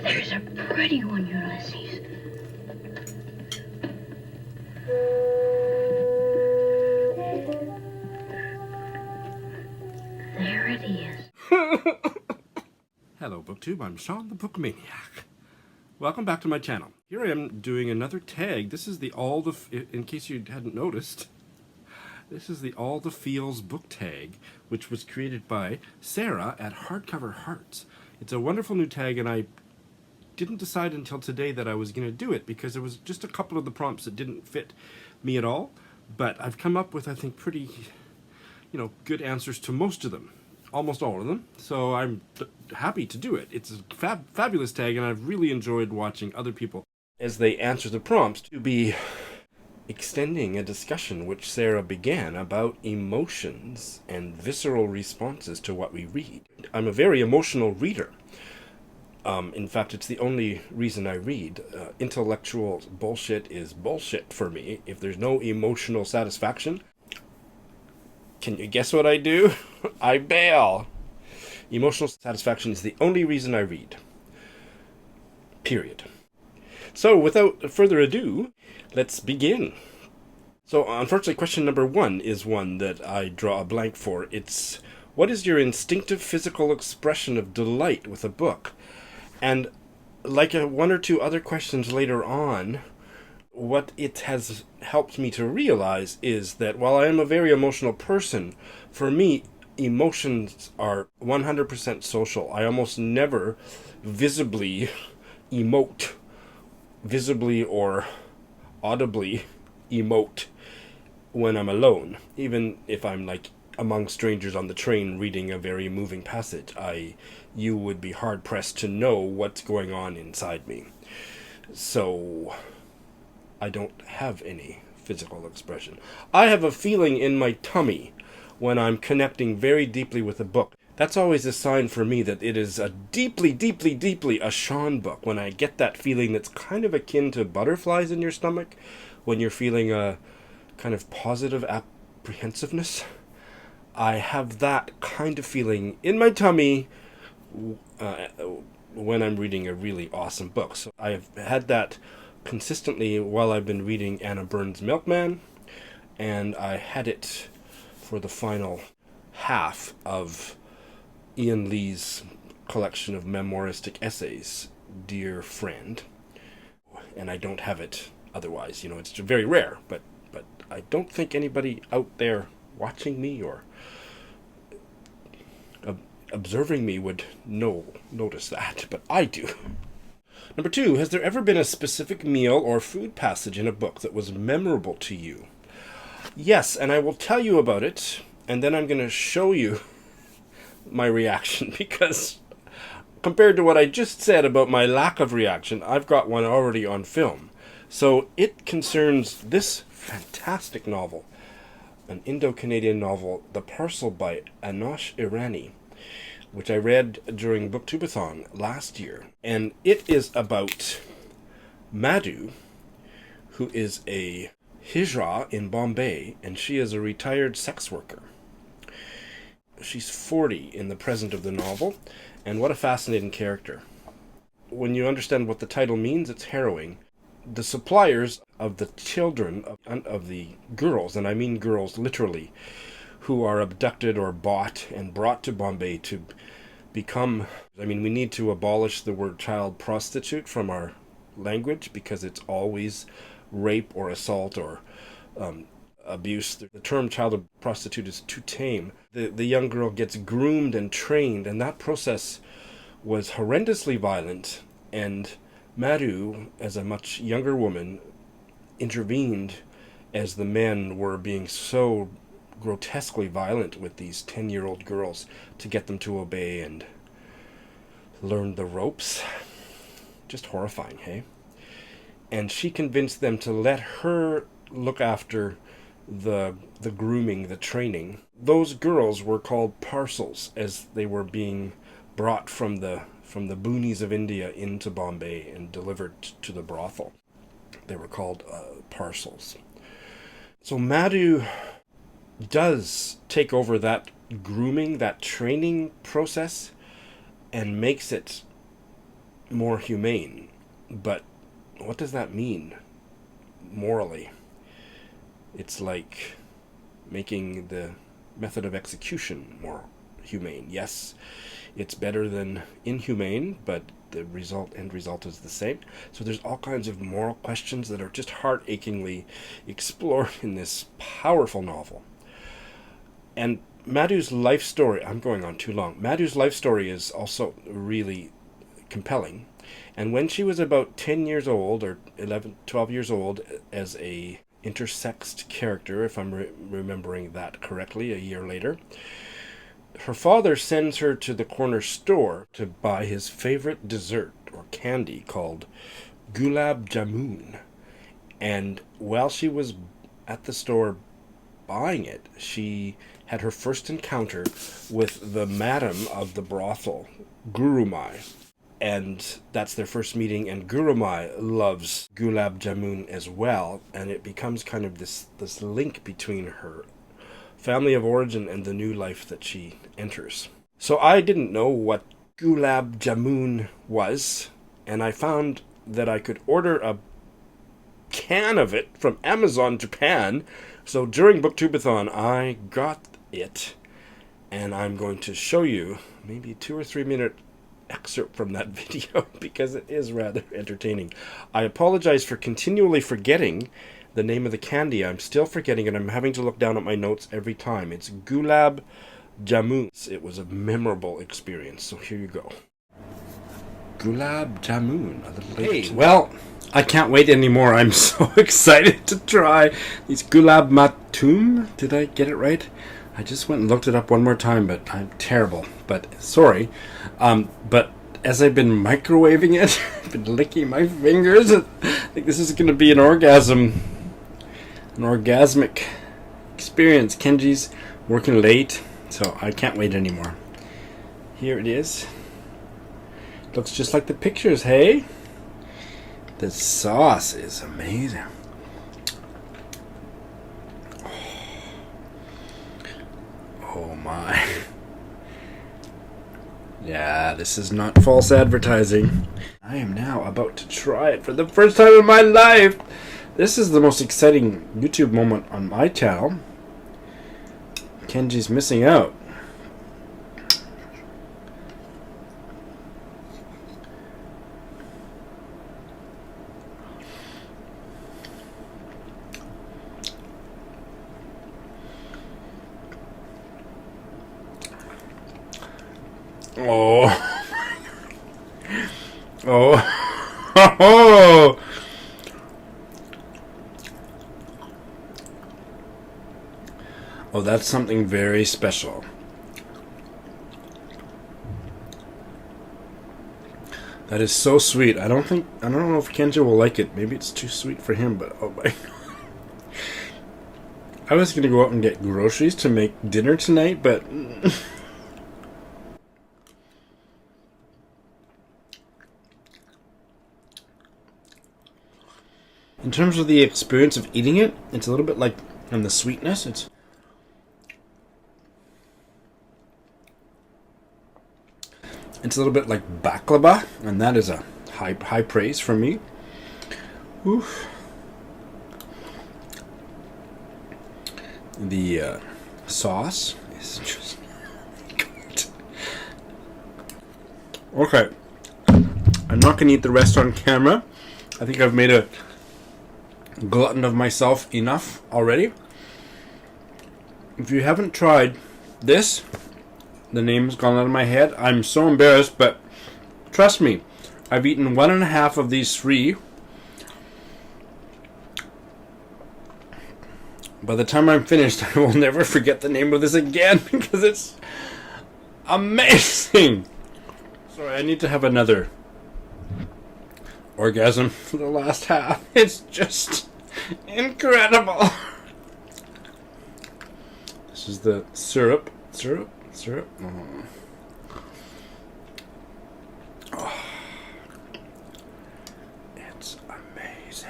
There's a pretty one, Ulysses. There it is. Hello, BookTube. I'm Sean the Book Maniac. Welcome back to my channel. Here I am doing another tag. This is the in case you hadn't noticed, this is the All the Feels book tag, which was created by Sarah at Hardcover Hearts. It's a wonderful new tag, and I didn't decide until today that I was going to do it because there was just a couple of the prompts that didn't fit me at all. But I've come up with, I think, pretty, good answers to most of them. Almost all of them, so I'm happy to do it. It's a fabulous tag, and I've really enjoyed watching other people as they answer the prompts to be extending a discussion which Sarah began about emotions and visceral responses to what we read. I'm a very emotional reader. In fact, it's the only reason I read. Intellectual bullshit is bullshit for me. If there's no emotional satisfaction, can you guess what I do? I bail. Emotional satisfaction is the only reason I read. Period. So, without further ado, let's begin. So, unfortunately, question number 1 is one that I draw a blank for. It's, what is your instinctive physical expression of delight with a book? And like one or two other questions later on, what it has helped me to realize is that while I am a very emotional person, for me, emotions are 100% social. I almost never visibly emote, visibly or audibly emote when I'm alone. Even if I'm like among strangers on the train reading a very moving passage, you would be hard-pressed to know what's going on inside me. So I don't have any physical expression. I have a feeling in my tummy when I'm connecting very deeply with a book. That's always a sign for me that it is a deeply, deeply, deeply a Sean book. When I get that feeling that's kind of akin to butterflies in your stomach, when you're feeling a kind of positive apprehensiveness, I have that kind of feeling in my tummy when I'm reading a really awesome book. So I've had that consistently while I've been reading Anna Burns' Milkman, and I had it for the final half of Ian Lee's collection of memoiristic essays, Dear Friend, and I don't have it otherwise. It's very rare, but I don't think anybody out there watching me or observing me would notice that, but I do. Number 2, has there ever been a specific meal or food passage in a book that was memorable to you? Yes, and I will tell you about it, and then I'm going to show you my reaction, because compared to what I just said about my lack of reaction, I've got one already on film. So it concerns this fantastic novel, an Indo-Canadian novel, The Parcel Bite, Anosh Irani, which I read during Booktubeathon last year. And it is about Madhu, who is a hijra in Bombay, and she is a retired sex worker. She's 40 in the present of the novel, and what a fascinating character. When you understand what the title means, it's harrowing. The suppliers of the children of the girls, and I mean girls literally, who are abducted or bought and brought to Bombay to become, we need to abolish the word child prostitute from our language because it's always rape or assault or abuse. The term child prostitute is too tame. The young girl gets groomed and trained, and that process was horrendously violent, and Madhu, as a much younger woman, intervened as the men were being so grotesquely violent with these 10-year-old girls to get them to obey and learn the ropes. Just horrifying, hey? And she convinced them to let her look after the grooming, the training. Those girls were called parcels as they were being brought from the boonies of India into Bombay and delivered to the brothel. They were called parcels. So Madhu does take over that grooming, that training process, and makes it more humane. But what does that mean morally? It's like making the method of execution more humane. Yes, it's better than inhumane, but the end result is the same. So there's all kinds of moral questions that are just heart-achingly explored in this powerful novel. And Madhu's life story, I'm going on too long. Madhu's life story is also really compelling. And when she was about 10 years old, or 11, 12 years old, as a intersexed character, if I'm remembering that correctly, a year later, her father sends her to the corner store to buy his favorite dessert or candy called gulab jamun. And while she was at the store buying it, she had her first encounter with the madam of the brothel, Gurumai. And that's their first meeting, and Gurumai loves gulab jamun as well, and it becomes kind of this link between her family of origin and the new life that she enters. So I didn't know what gulab jamun was, and I found that I could order a can of it from Amazon Japan. So during Booktubeathon, I got it, and I'm going to show you maybe 2 or 3 minute excerpt from that video because it is rather entertaining. I apologize for continually forgetting the name of the candy. I'm still forgetting it. I'm having to look down at my notes every time. It's gulab jamun. It was a memorable experience. So here you go. Gulab jamun. Hey, well, I can't wait anymore. I'm so excited to try these gulab matum. Did I get it right? I just went and looked it up one more time, but I'm terrible. But sorry. But as I've been microwaving it, I've been licking my fingers. I think this is going to be an orgasmic experience. Kenji's working late, so I can't wait anymore. Here it is. Looks just like the pictures, hey? The sauce is amazing. Oh my. Yeah, this is not false advertising. I am now about to try it for the first time in my life. This is the most exciting YouTube moment on my channel. Kenji's missing out. Oh. Oh. Oh, that's something very special. That is so sweet. I don't know if Kenji will like it. Maybe it's too sweet for him, but oh my god. I was gonna go out and get groceries to make dinner tonight, but in terms of the experience of eating it, it's a little bit like, and the sweetness, it's a little bit like baklava, and that is a high praise from me. Oof. The sauce is just good. Okay, I'm not going to eat the rest on camera. I think I've made a glutton of myself enough already. If you haven't tried this, the name's gone out of my head. I'm so embarrassed, but trust me, I've eaten 1.5 of these 3. By the time I'm finished, I will never forget the name of this again because it's amazing. Sorry, I need to have another orgasm for the last half. It's just incredible. This is the syrup. Oh. It's amazing.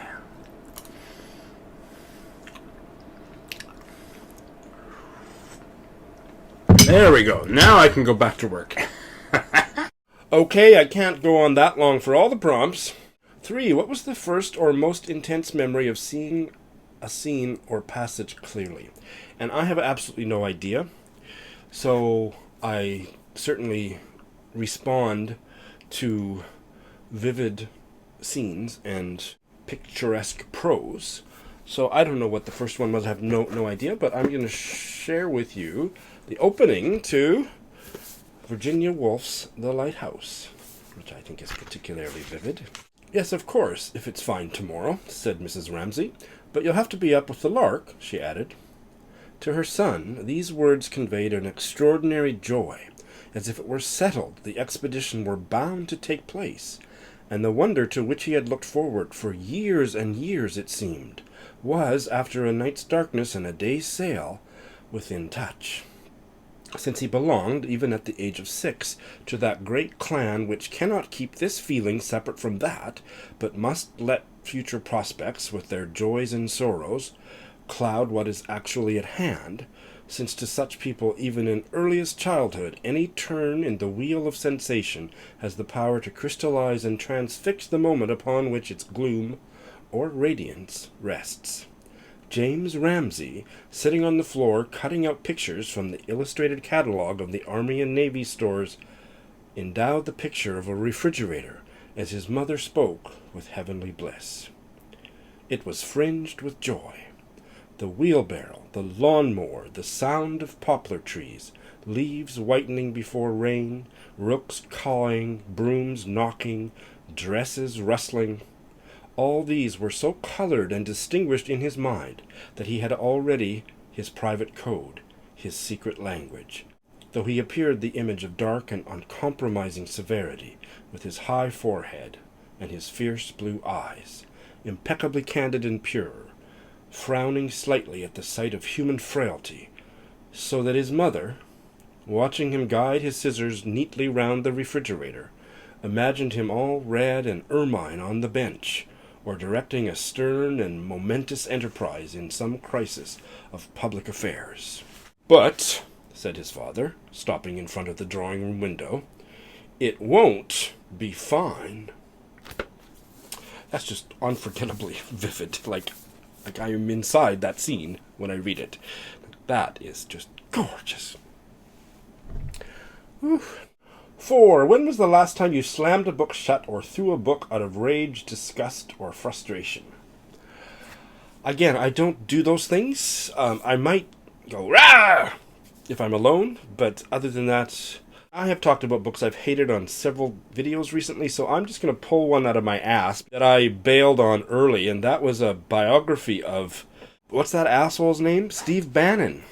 There we go. Now I can go back to work. Okay, I can't go on that long for all the prompts. 3. What was the first or most intense memory of seeing a scene or passage clearly? And I have absolutely no idea. So I certainly respond to vivid scenes and picturesque prose. So I don't know what the first one was. I have no idea, but I'm going to share with you the opening to Virginia Woolf's The Lighthouse, which I think is particularly vivid. Yes, of course, if it's fine tomorrow, said Mrs. Ramsay, but you'll have to be up with the lark, she added. To her son, these words conveyed an extraordinary joy, as if it were settled the expedition were bound to take place, and the wonder to which he had looked forward for years and years, it seemed, was, after a night's darkness and a day's sail, within touch. Since he belonged, even at the age of 6, to that great clan which cannot keep this feeling separate from that, but must let future prospects, with their joys and sorrows, cloud what is actually at hand, since to such people, even in earliest childhood, any turn in the wheel of sensation has the power to crystallize and transfix the moment upon which its gloom or radiance rests. James Ramsay, sitting on the floor cutting out pictures from the illustrated catalogue of the Army and Navy stores, endowed the picture of a refrigerator as his mother spoke with heavenly bliss. It was fringed with joy. The wheelbarrow, the lawn-mower, the sound of poplar trees, leaves whitening before rain, rooks cawing, brooms knocking, dresses rustling, all these were so colored and distinguished in his mind that he had already his private code, his secret language, though he appeared the image of dark and uncompromising severity, with his high forehead and his fierce blue eyes, impeccably candid and pure, frowning slightly at the sight of human frailty, so that his mother, watching him guide his scissors neatly round the refrigerator, imagined him all red and ermine on the bench, or directing a stern and momentous enterprise in some crisis of public affairs. But, said his father, stopping in front of the drawing-room window, it won't be fine. That's just unforgettably vivid, like I am inside that scene when I read it. That is just gorgeous. Whew. 4. When was the last time you slammed a book shut or threw a book out of rage, disgust, or frustration? Again, I don't do those things. I might go, rah! If I'm alone, but other than that, I have talked about books I've hated on several videos recently, so I'm just going to pull one out of my ass that I bailed on early, and that was a biography of, what's that asshole's name? Steve Bannon.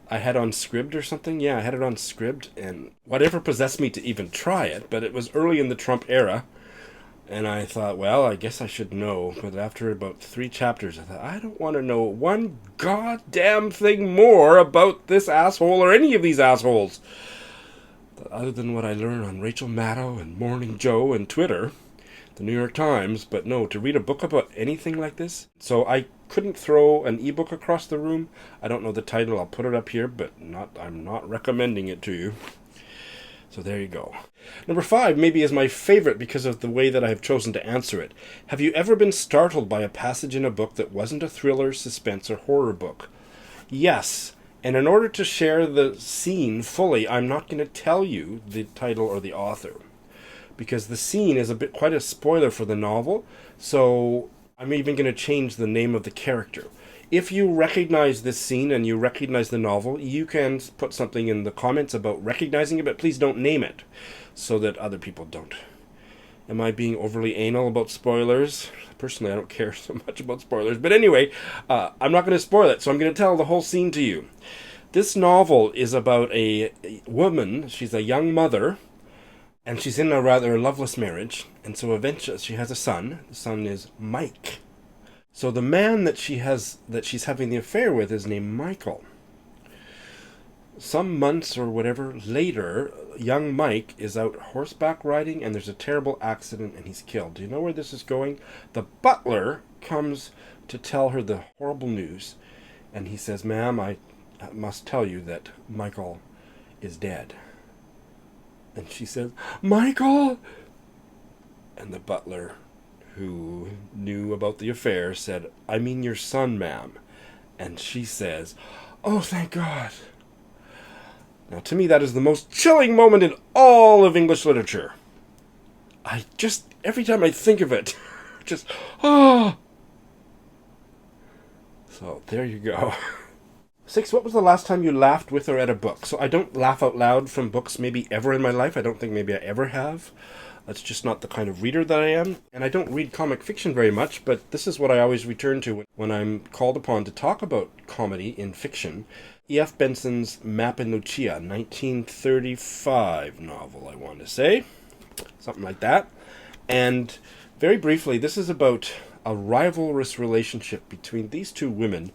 I had on Scribd or something. Yeah, I had it on Scribd, and whatever possessed me to even try it, but it was early in the Trump era, and I thought, well, I guess I should know. But after about 3 chapters, I thought, I don't want to know one goddamn thing more about this asshole or any of these assholes, other than what I learned on Rachel Maddow and Morning Joe and Twitter, the New York Times. But no, to read a book about anything like this. So I couldn't throw an ebook across the room. I don't know the title. I'll put it up here, but I'm not recommending it to you. So there you go. Number 5 maybe is my favorite because of the way that I have chosen to answer it. Have you ever been startled by a passage in a book that wasn't a thriller, suspense, or horror book? Yes. And in order to share the scene fully, I'm not going to tell you the title or the author, because the scene is quite a spoiler for the novel, so I'm even going to change the name of the character. If you recognize this scene and you recognize the novel, you can put something in the comments about recognizing it, but please don't name it, so that other people don't. Am I being overly anal about spoilers? Personally, I don't care so much about spoilers. But anyway, I'm not going to spoil it, so I'm going to tell the whole scene to you. This novel is about a woman. She's a young mother, and she's in a rather loveless marriage. And so eventually she has a son. The son is Mike. So the man that she's having the affair with is named Michael. Some months or whatever later, young Mike is out horseback riding, and there's a terrible accident, and he's killed. Do you know where this is going? The butler comes to tell her the horrible news, and he says, "Ma'am, I must tell you that Michael is dead." And she says, "Michael!" And the butler, who knew about the affair, said, "I mean your son, ma'am." And she says, "Oh, thank God." Now, to me, that is the most chilling moment in all of English literature. Every time I think of it, oh. So, there you go. 6, what was the last time you laughed with or at a book? So, I don't laugh out loud from books maybe ever in my life. I don't think maybe I ever have. That's just not the kind of reader that I am. And I don't read comic fiction very much, but this is what I always return to when I'm called upon to talk about comedy in fiction. E.F. Benson's Map and Lucia, 1935 novel, I want to say. Something like that. And very briefly, this is about a rivalrous relationship between these two women,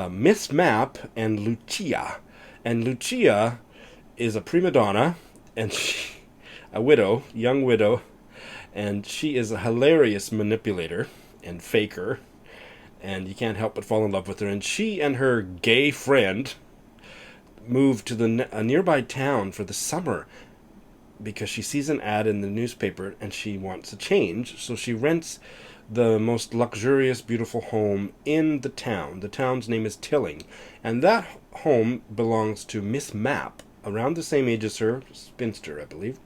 Miss Mapp and Lucia. And Lucia is a prima donna, and a widow, young widow, and she is a hilarious manipulator and faker, and you can't help but fall in love with her. And she and her gay friend move to a nearby town for the summer because she sees an ad in the newspaper and she wants a change. So she rents the most luxurious, beautiful home in the town. The town's name is Tilling, and that home belongs to Miss Mapp, around the same age as her, spinster, I believe.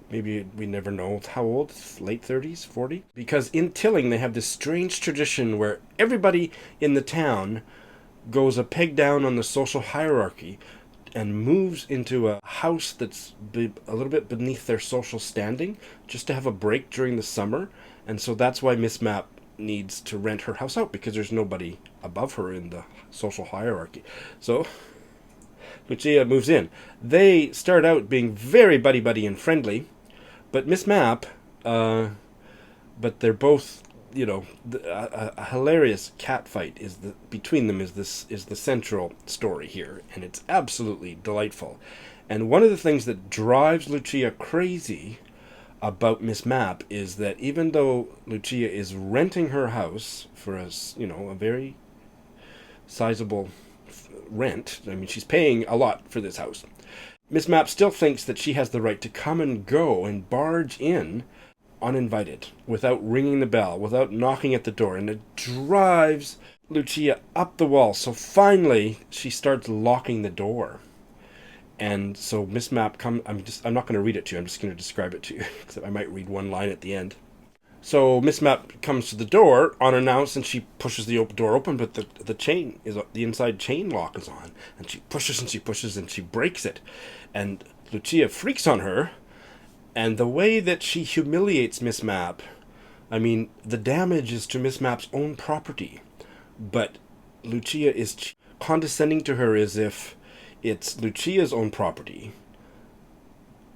Maybe we never know how old, late 30s, 40? Because in Tilling they have this strange tradition where everybody in the town goes a peg down on the social hierarchy and moves into a house that's a little bit beneath their social standing, just to have a break during the summer. And so that's why Miss Mapp needs to rent her house out, because there's nobody above her in the social hierarchy. So Lucia moves in. They start out being very buddy-buddy and friendly, but Miss Mapp, but they're both, a hilarious cat fight between them is the central story here, and it's absolutely delightful. And one of the things that drives Lucia crazy about Miss Mapp is that even though Lucia is renting her house for a very sizable rent, I mean, she's paying a lot for this house, Miss Mapp still thinks that she has the right to come and go and barge in uninvited, without ringing the bell, without knocking at the door, and it drives Lucia up the wall. So finally she starts locking the door. And so Miss Mapp I'm not going to read it to you, I'm just going to describe it to you, except I might read one line at the end. So Miss Mapp comes to the door unannounced, and she pushes the door open, but the inside chain lock is on, and she pushes and she pushes and she breaks it, and Lucia freaks on her, and the way that she humiliates Miss Mapp, I mean, the damage is to Miss Mapp's own property, but Lucia is condescending to her as if it's Lucia's own property,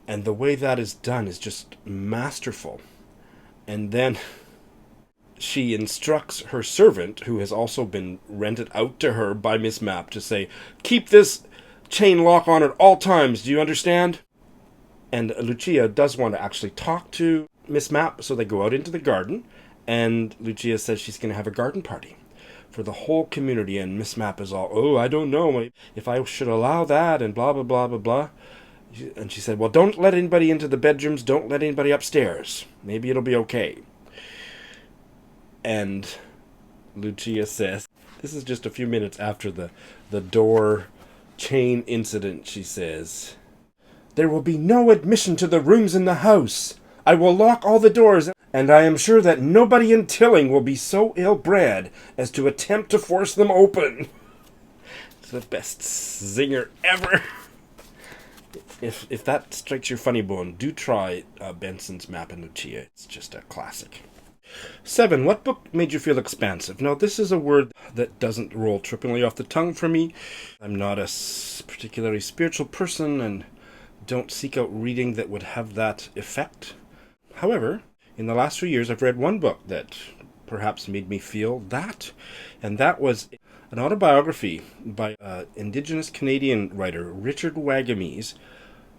and the way that is done is just masterful. And then she instructs her servant, who has also been rented out to her by Miss Mapp, to say, "Keep this chain lock on at all times, do you understand?" And Lucia does want to actually talk to Miss Mapp, so they go out into the garden, and Lucia says she's going to have a garden party for the whole community, and Miss Mapp is all, "Oh, I don't know if I should allow that," and blah, blah, blah, blah, blah. And she said, "Well, don't let anybody into the bedrooms, don't let anybody upstairs. Maybe it'll be okay." And Lucia says, this is just a few minutes after the door chain incident, she says, "There will be no admission to the rooms in the house. I will lock all the doors, and I am sure that nobody in Tilling will be so ill-bred as to attempt to force them open." It's the best zinger ever. If that strikes your funny bone, do try Benson's Map and Lucia. It's just a classic. 7. What book made you feel expansive? Now, this is a word that doesn't roll trippingly off the tongue for me. I'm not a particularly spiritual person and don't seek out reading that would have that effect. However, in the last few years, I've read one book that perhaps made me feel that, and that was an autobiography by Indigenous Canadian writer Richard Wagamese,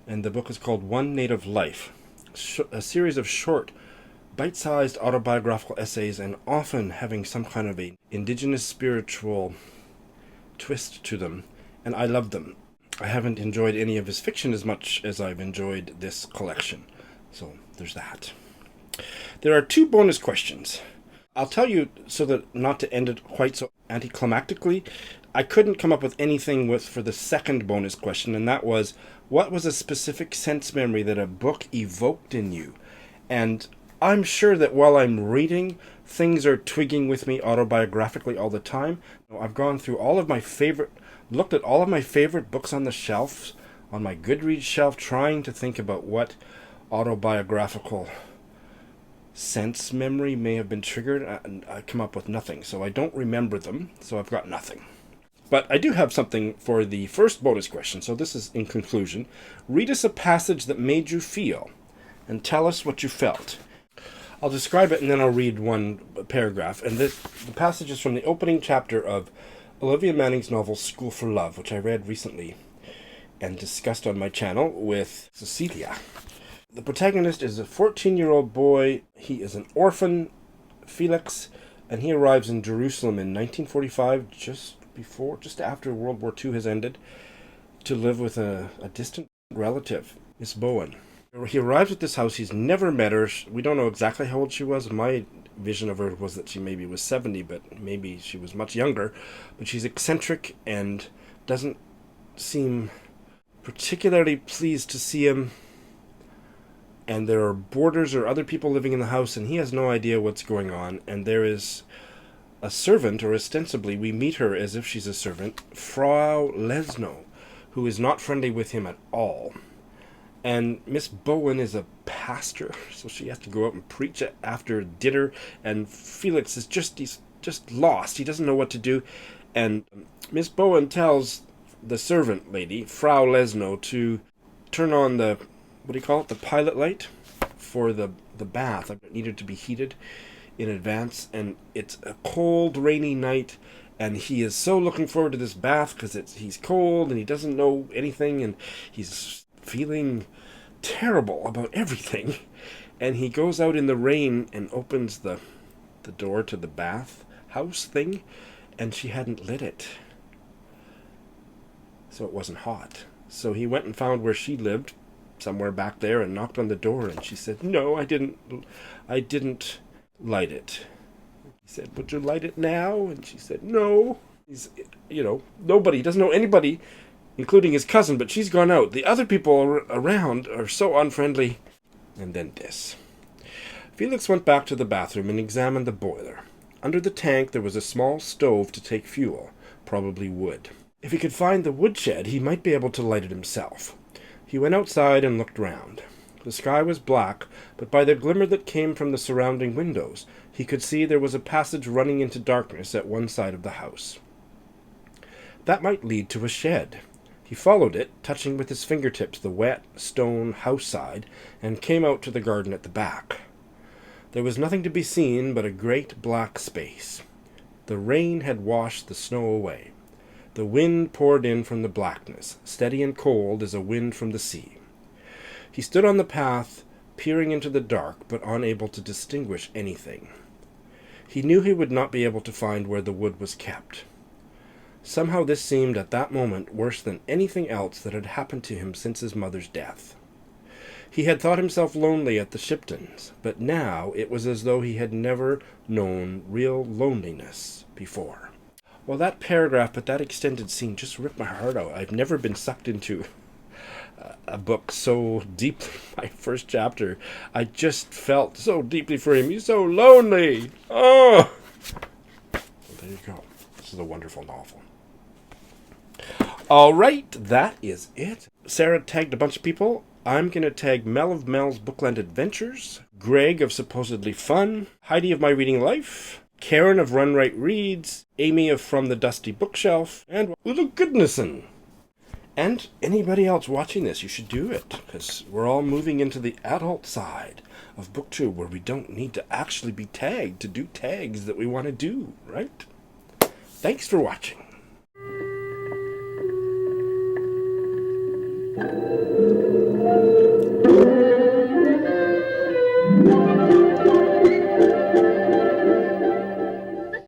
and the book is called One Native Life, a series of short, bite-sized autobiographical essays, and often having some kind of a indigenous spiritual twist to them, and I love them. I haven't enjoyed any of his fiction as much as I've enjoyed this collection. So there's that. There are 2 bonus questions. I'll tell you, so that not to end it quite so anticlimactically, I couldn't come up with anything for the second bonus question, and that was, what was a specific sense memory that a book evoked in you? And I'm sure that while I'm reading, things are twigging with me autobiographically all the time. I've gone through looked at all of my favorite books on the shelves, on my Goodreads shelf, trying to think about what autobiographical sense memory may have been triggered, and I come up with nothing. So I don't remember them, so I've got nothing. But I do have something for the first bonus question, so this is in conclusion. Read us a passage that made you feel, and tell us what you felt. I'll describe it and then I'll read one paragraph. And the passage is from the opening chapter of Olivia Manning's novel School for Love, which I read recently and discussed on my channel with Cecilia. The protagonist is a 14-year-old boy. He is an orphan, Felix, and he arrives in Jerusalem in 1945, just after World War II has ended, to live with a distant relative, Miss Bowen. He arrives at this house. He's never met her. We don't know exactly how old she was. My vision of her was that she maybe was 70, but maybe she was much younger. But she's eccentric and doesn't seem particularly pleased to see him. And there are boarders or other people living in the house, and he has no idea what's going on. And there is a servant, or ostensibly we meet her as if she's a servant, Frau Lesno, who is not friendly with him at all. And Miss Bowen is a pastor, so she has to go out and preach after dinner, and Felix is he's just lost. He doesn't know what to do. And Miss Bowen tells the servant lady, Frau Lesno, to turn on the pilot light for the bath. It needed to be heated in advance, and it's a cold, rainy night, and he is so looking forward to this bath because he's cold and he doesn't know anything, and he's feeling terrible about everything. And he goes out in the rain and opens the door to the bath house thing, and she hadn't lit it, so it wasn't hot. So he went and found where she lived, somewhere back there, and knocked on the door, and she said, "No, I didn't light it." He said, "Would you light it now?" And she said, "No." He's, nobody, doesn't know anybody, including his cousin, but she's gone out. The other people around are so unfriendly. And then this. Felix went back to the bathroom and examined the boiler. Under the tank there was a small stove to take fuel, probably wood. If he could find the woodshed, he might be able to light it himself. He went outside and looked round. The sky was black, but by the glimmer that came from the surrounding windows, he could see there was a passage running into darkness at one side of the house. That might lead to a shed. He followed it, touching with his fingertips the wet, stone house side, and came out to the garden at the back. There was nothing to be seen but a great black space. The rain had washed the snow away. The wind poured in from the blackness, steady and cold as a wind from the sea. He stood on the path, peering into the dark, but unable to distinguish anything. He knew he would not be able to find where the wood was kept. Somehow this seemed at that moment worse than anything else that had happened to him since his mother's death. He had thought himself lonely at the Shiptons, but now it was as though he had never known real loneliness before. Well, that paragraph, but that extended scene just ripped my heart out. I've never been sucked into a book so deeply. My first chapter, I just felt so deeply for him. He's so lonely. Oh! Well, there you go. This is a wonderful novel. All right, that is it. Sarah tagged a bunch of people. I'm going to tag Mel of Mel's Bookland Adventures, Greg of Supposedly Fun, Heidi of My Reading Life, Karen of Run Right Reads, Amy of From the Dusty Bookshelf, and Ula Goodnesson. And anybody else watching this, you should do it, because we're all moving into the adult side of BookTube, where we don't need to actually be tagged to do tags that we want to do, right? Thanks for watching.